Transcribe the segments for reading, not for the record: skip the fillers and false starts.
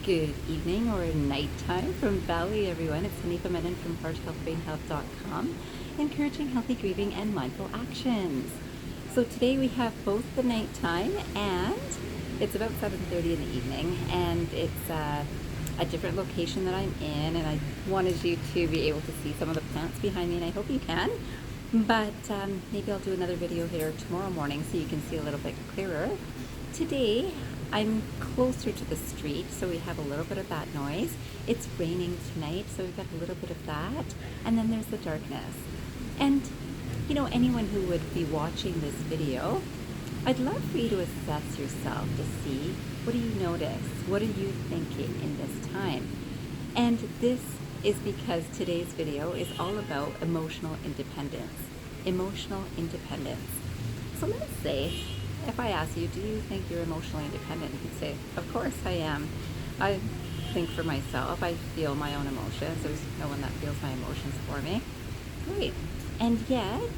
Good evening or nighttime from Bali, everyone. It's Hanifa Menon from hearthealthbrainhealth.com, encouraging healthy grieving and mindful actions. So today we have both the nighttime and it's about 7:30 in the evening, and it's a different location that I'm in, and I wanted you to be able to see some of the plants behind me, and I hope you can. But maybe I'll do another video here tomorrow morning so you can see a little bit clearer. Today, I'm closer to the street, so we have a little bit of that noise. It's raining tonight, so we've got a little bit of that. And then there's the darkness. And, you know, anyone who would be watching this video, I'd love for you to assess yourself to see, what do you notice? What are you thinking in this time? And this is because today's video is all about emotional independence. Emotional independence. So let's say, if I ask you, do you think you're emotionally independent? You'd say, of course I am. I think for myself. I feel my own emotions. There's no one that feels my emotions for me. Great. And yet,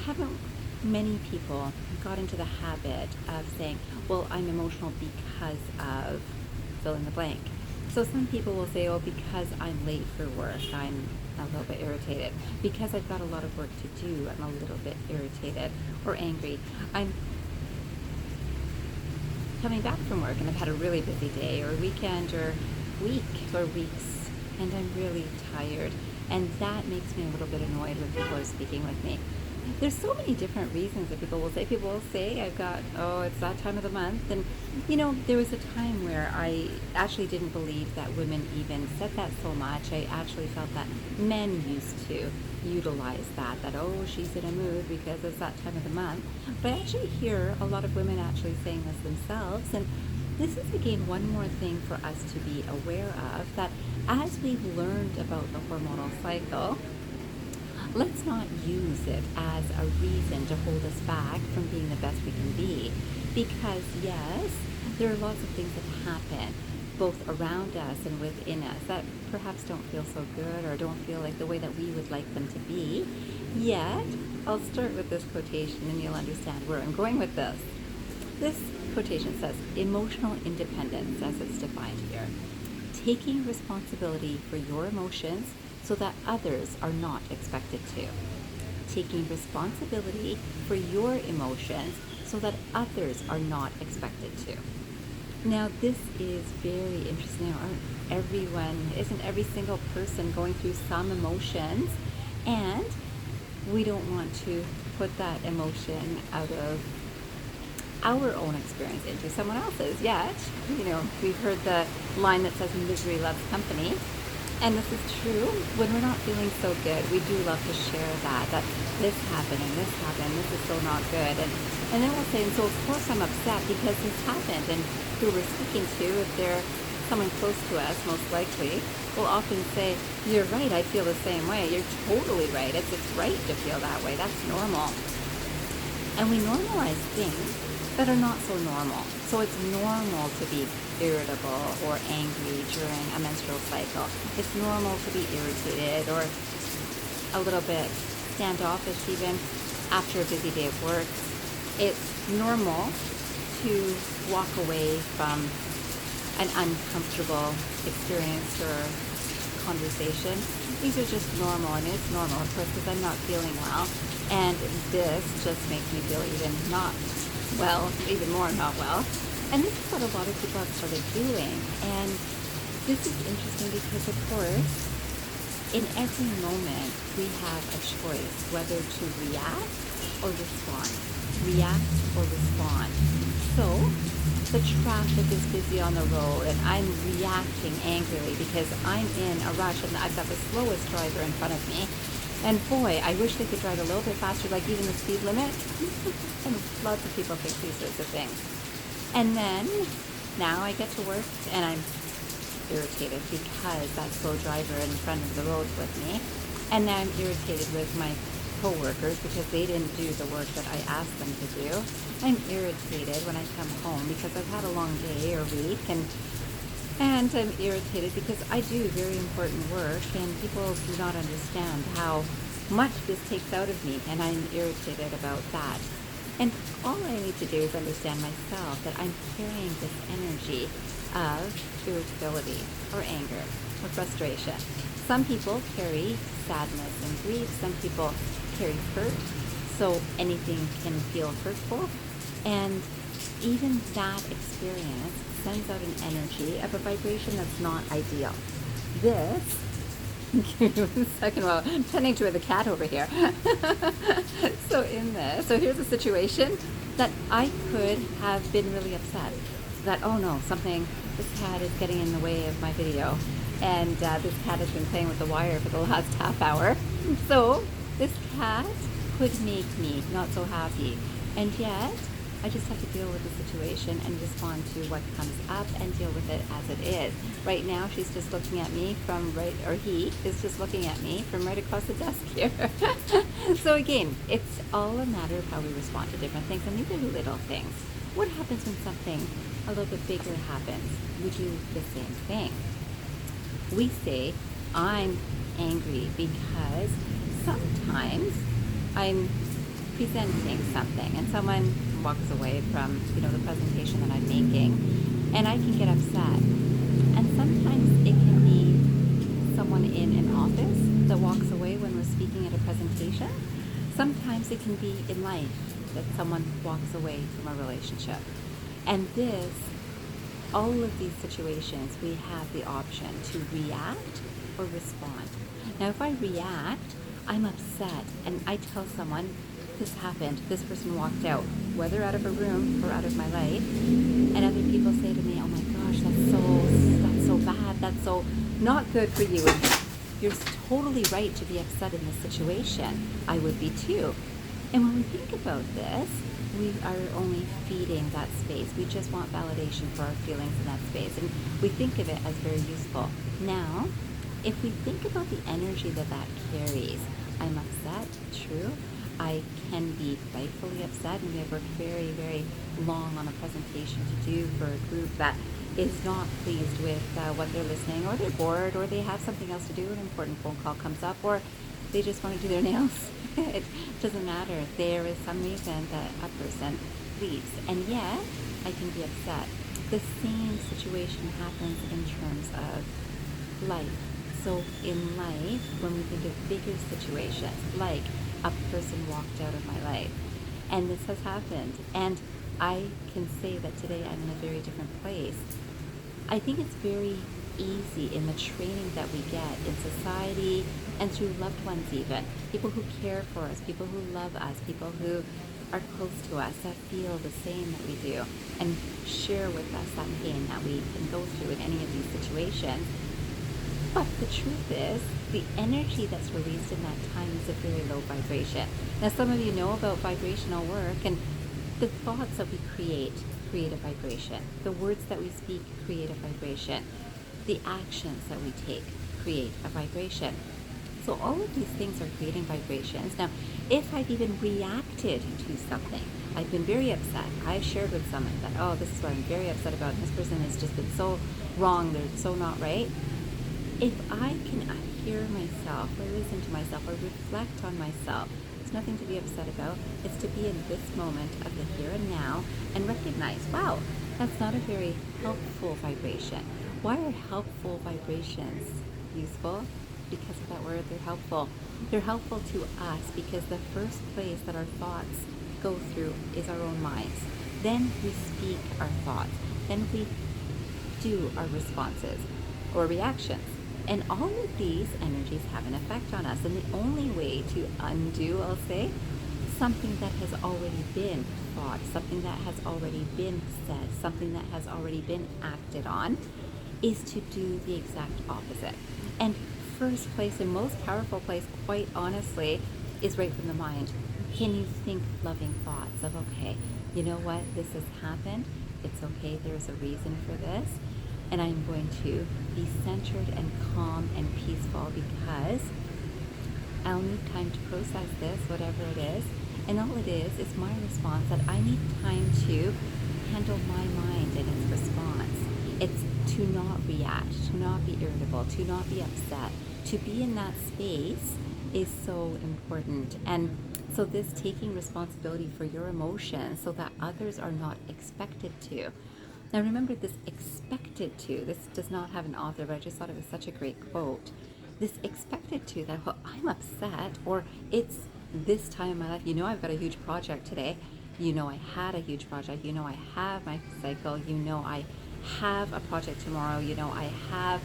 haven't many people got into the habit of saying, well, I'm emotional because of fill in the blank. So some people will say, oh, because I'm late for work, I'm a little bit irritated. Because I've got a lot of work to do, I'm a little bit irritated or angry. I'm coming back from work and I've had a really busy day or weekend or week or weeks, and I'm really tired, and that makes me a little bit annoyed when people are speaking with me. There's so many different reasons that people will say. People will say, I've got, oh, it's that time of the month. And, you know, there was a time where I actually didn't believe that women even said that so much. I actually felt that men used to utilize that, oh, she's in a mood because it's that time of the month. But I actually hear a lot of women actually saying this themselves. And this is, again, one more thing for us to be aware of, that as we've learned about the hormonal cycle, let's not use it as a reason to hold us back from being the best we can be. Because yes, there are lots of things that happen both around us and within us that perhaps don't feel so good or don't feel like the way that we would like them to be. Yet, I'll start with this quotation and you'll understand where I'm going with this. This quotation says, emotional independence, as it's defined here, taking responsibility for your emotions so that others are not expected to. Taking responsibility for your emotions so that others are not expected to. Now, this is very interesting. Isn't every single person going through some emotions, and we don't want to put that emotion out of our own experience into someone else's. Yet, you know, we've heard the line that says misery loves company. And this is true. When we're not feeling so good, we do love to share that this happened and this happened, this is so not good. And then we'll say, and so of course I'm upset because this happened. And who we're speaking to, if they're someone close to us, most likely, will often say, you're right, I feel the same way. You're totally right. It's right to feel that way. That's normal. And we normalize things that are not so normal. So it's normal to be irritable or angry during a menstrual cycle. It's normal to be irritated or a little bit standoffish even after a busy day of work. It's normal to walk away from an uncomfortable experience or conversation. These are just normal, and it's normal, of course, because I'm not feeling well. And this just makes me feel even not well, even more not well. And this is what a lot of people have started doing. And this is interesting because, of course, in every moment we have a choice whether to react or respond. React or respond. So the traffic is busy on the road and I'm reacting angrily because I'm in a rush and I've got the slowest driver in front of me. And boy, I wish they could drive a little bit faster, like even the speed limit. And lots of people think these sorts of things. And then now I get to work and I'm irritated because that slow driver in front of the road with me. And now I'm irritated with my coworkers because they didn't do the work that I asked them to do. I'm irritated when I come home because I've had a long day or week, and I'm irritated because I do very important work and people do not understand how much this takes out of me, and I'm irritated about that. And all I need to do is understand myself that I'm carrying this energy of irritability or anger or frustration. Some people carry sadness and grief. Some people carry hurt. So anything can feel hurtful. And even that experience sends out an energy of a vibration that's not ideal. This, give me a second while I'm tending to the cat over here. So here's a situation that I could have been really upset that, oh no, this cat is getting in the way of my video. And this cat has been playing with the wire for the last half hour. So this cat could make me not so happy. And yet, I just have to deal with the situation and respond to what comes up and deal with it as it is. Right now, she's just looking at me he is just looking at me from right across the desk here. So again, it's all a matter of how we respond to different things. And these are little things. What happens when something a little bit bigger happens? We do the same thing. We say, I'm angry because sometimes I'm presenting something and someone walks away from the presentation that I'm making, and I can get upset. And sometimes it can be someone in an office that walks away when we're speaking at a presentation. Sometimes it can be in life that someone walks away from a relationship. And all of these situations, we have the option to react or respond. Now, if I react, I'm upset and I tell someone, this happened, this person walked out, whether out of a room or out of my life, and other people say to me, oh my gosh, that's so bad, that's so not good for you. And you're totally right to be upset in this situation. I would be too. And when we think about this, we are only feeding that space. We just want validation for our feelings in that space. And we think of it as very useful. Now, if we think about the energy that carries, I'm upset, true. I can be frightfully upset, and we have worked very, very long on a presentation to do for a group that is not pleased with what they're listening, or they're bored, or they have something else to do, an important phone call comes up, or they just want to do their nails. It doesn't matter. There is some reason that a person leaves, and yet I can be upset. The same situation happens in terms of life. So in life, when we think of bigger situations, like a person walked out of my life, and this has happened, and I can say that today I'm in a very different place. I think it's very easy in the training that we get in society and through loved ones even, people who care for us, people who love us, people who are close to us, that feel the same that we do, and share with us that pain that we can go through in any of these situations. But the truth is, the energy that's released in that time is a very low vibration. Now, some of you know about vibrational work, and the thoughts that we create a vibration. The words that we speak create a vibration. The actions that we take create a vibration. So all of these things are creating vibrations. Now, if I've even reacted to something, I've been very upset. I've shared with someone that, oh, this is what I'm very upset about, and this person has just been so wrong, they're so not right. If I can hear myself, or listen to myself, or reflect on myself, there's nothing to be upset about. It's to be in this moment of the here and now and recognize, wow, that's not a very helpful vibration. Why are helpful vibrations useful? Because of that word, they're helpful. They're helpful to us because the first place that our thoughts go through is our own minds. Then we speak our thoughts. Then we do our responses or reactions. And all of these energies have an effect on us. And the only way to undo, I'll say, something that has already been thought, something that has already been said, something that has already been acted on, is to do the exact opposite. And first place and most powerful place, quite honestly, is right from the mind. Can you think loving thoughts of, okay, you know what, this has happened, it's okay, there's a reason for this, and I'm going to be centered and calm and peaceful because I'll need time to process this, whatever it is. And all it is my response that I need time to handle my mind and its response. It's to not react, to not be irritable, to not be upset. To be in that space is so important. And So this taking responsibility for your emotions so that others are not expected to. Now remember, this expected to, this does not have an author, but I just thought it was such a great quote. This expected to, that, well, I'm upset, or it's this time in my life, I've got a huge project today. I had a huge project. I have my cycle. I have a project tomorrow. I have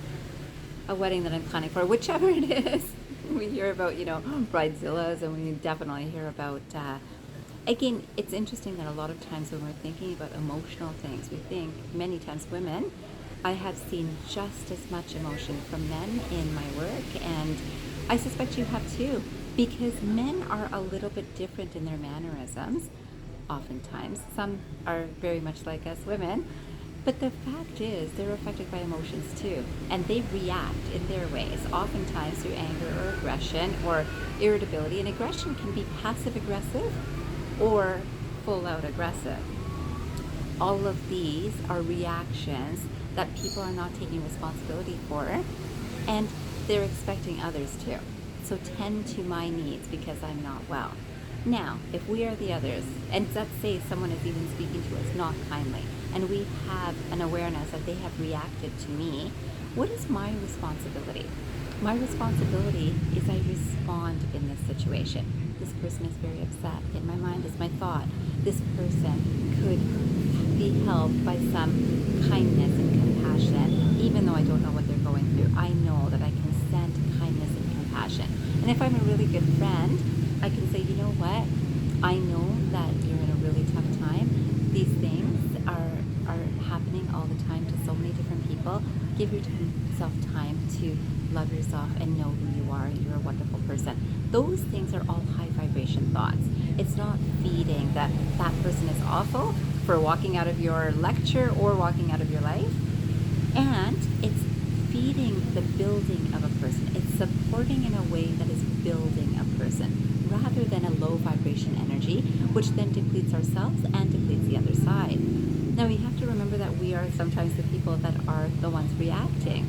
a wedding that I'm planning for, whichever it is. We hear about, bridezillas, and we definitely hear about, again, it's interesting that a lot of times when we're thinking about emotional things, we think, many times women, I have seen just as much emotion from men in my work, and I suspect you have too, because men are a little bit different in their mannerisms, oftentimes. Some are very much like us women. But the fact is, they're affected by emotions too, and they react in their ways, oftentimes through anger or aggression or irritability. And aggression can be passive aggressive or full out aggressive. All of these are reactions that people are not taking responsibility for, and they're expecting others to. So tend to my needs because I'm not well. Now, if we are the others, and let's say someone is even speaking to us not kindly, and we have an awareness that they have reacted to me, what is my responsibility? My responsibility is I respond in this situation. This person is very upset. In my mind is my thought. This person could be helped by some kindness and compassion, even though I don't know what they're going through. I know that I can send kindness and compassion. And if I'm a really good friend, I can say, you know what? I know that you're in a really tough time. These things are happening all the time to so many different people. Give yourself time to love yourself and know who you are. You're a wonderful person. Those things are all high vibration thoughts. It's not feeding that person is awful for walking out of your lecture or walking out of your life. And it's feeding the building of a person. It's supporting in a way that is building a person, rather than a low vibration energy, which then depletes ourselves and depletes the other side. Now we have to remember that we are sometimes the people that are the ones reacting.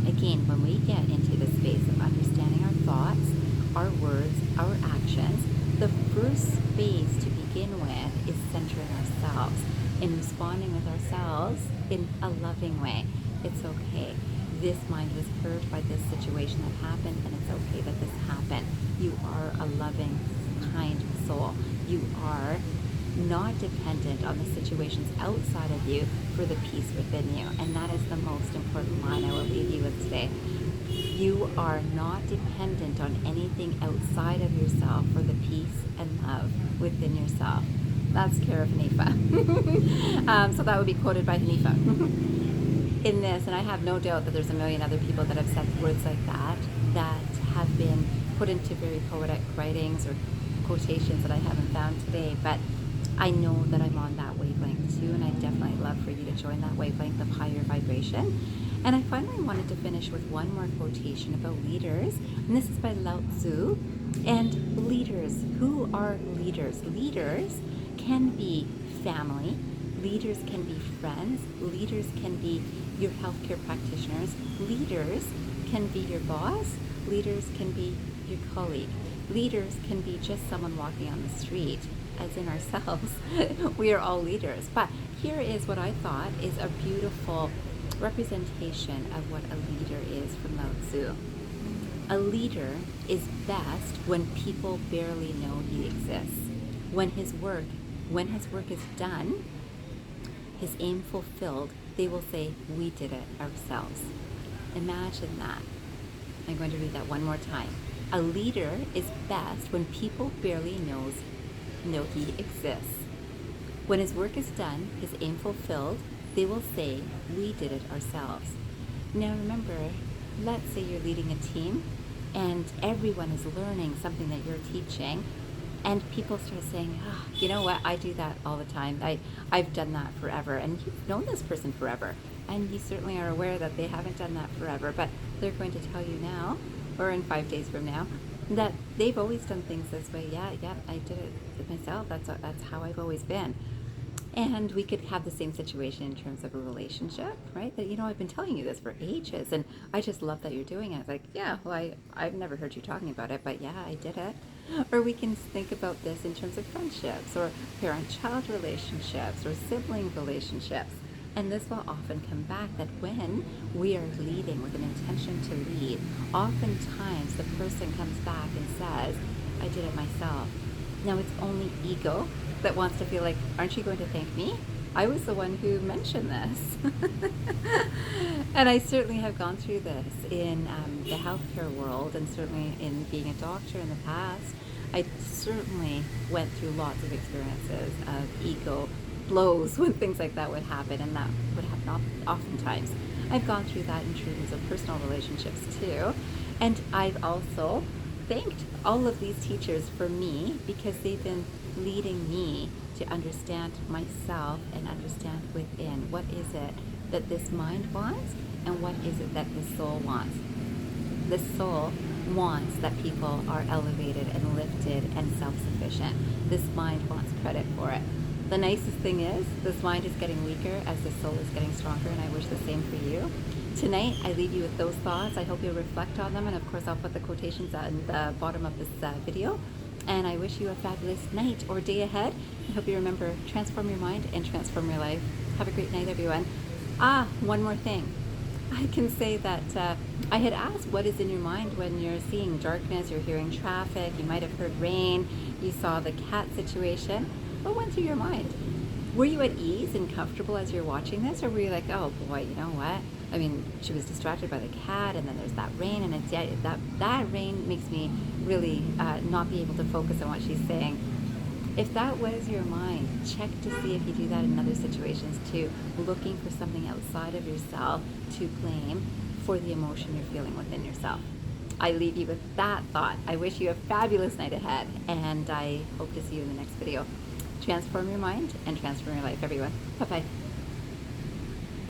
Again, when we get into the space of understanding our thoughts, our words, our actions, the first space to begin with is centering ourselves, in responding with ourselves in a loving way. It's okay. This mind was hurt by this situation that happened, and it's okay that this happened. You are a loving, kind soul. You are not dependent on the situations outside of you for the peace within you. And that is the most important line I will leave you with today. You are not dependent on anything outside of yourself for the peace and love within yourself. That's Kara Hanifa. So that would be quoted by Hanifa. In this, and I have no doubt that there's a million other people that have said words like that have been put into very poetic writings or quotations that I haven't found today, but I know that I'm on that wavelength too, and I definitely love for you to join that wavelength of higher vibration. And I finally wanted to finish with one more quotation about leaders, and this is by Lau Tzu. And leaders, who are leaders? Leaders can be family, leaders can be friends, leaders can be your healthcare practitioners, leaders can be your boss, leaders can be your colleague, leaders can be just someone walking on the street, as in ourselves. We are all leaders. But here is what I thought is a beautiful representation of what a leader is from Lau Tzu. A leader is best when people barely know he exists. When his work is done, his aim fulfilled, they will say, we did it ourselves. Imagine that. I'm going to read that one more time. A leader is best when people barely know he exists. When his work is done, his aim fulfilled, they will say, we did it ourselves. Now remember, let's say you're leading a team and everyone is learning something that you're teaching, and people start saying, oh, you know what, I do that all the time. I've done that forever. And you've known this person forever. And you certainly are aware that they haven't done that forever, but they're going to tell you now, or in 5 days from now, that they've always done things this way. Yeah, I did it myself. That's how I've always been. And we could have the same situation in terms of a relationship, right? That, I've been telling you this for ages, and I just love that you're doing it. Like, yeah, well, I've never heard you talking about it, but yeah, I did it. Or we can think about this in terms of friendships or parent-child relationships or sibling relationships. And this will often come back that when we are leading with an intention to lead, oftentimes the person comes back and says, I did it myself. Now it's only ego that wants to feel like, aren't you going to thank me? I was the one who mentioned this. And I certainly have gone through this in the healthcare world and certainly in being a doctor in the past. I certainly went through lots of experiences of ego blows when things like that would happen, and that would happen oftentimes. I've gone through that in terms of personal relationships too. And I've also thanked all of these teachers for me because they've been leading me to understand myself and understand within what is it that this mind wants and what is it that the soul wants. The soul wants that people are elevated and lifted and self-sufficient. This mind wants credit for it. The nicest thing is, this mind is getting weaker as the soul is getting stronger, and I wish the same for you. Tonight, I leave you with those thoughts. I hope you'll reflect on them, and of course, I'll put the quotations on the bottom of this video. And I wish you a fabulous night or day ahead. I hope you remember, transform your mind and transform your life. Have a great night, everyone. One more thing. I can say that I had asked what is in your mind when you're seeing darkness, you're hearing traffic, you might have heard rain, you saw the cat situation. What went through your mind? Were you at ease and comfortable as you're watching this, or were you like, oh boy, you know what? I mean, she was distracted by the cat, and then there's that rain, and it's that rain makes me really not be able to focus on what she's saying. If that was your mind, check to see if you do that in other situations too, looking for something outside of yourself to blame for the emotion you're feeling within yourself. I leave you with that thought. I wish you a fabulous night ahead, and I hope to see you in the next video. Transform your mind and transform your life, everyone. Bye-bye.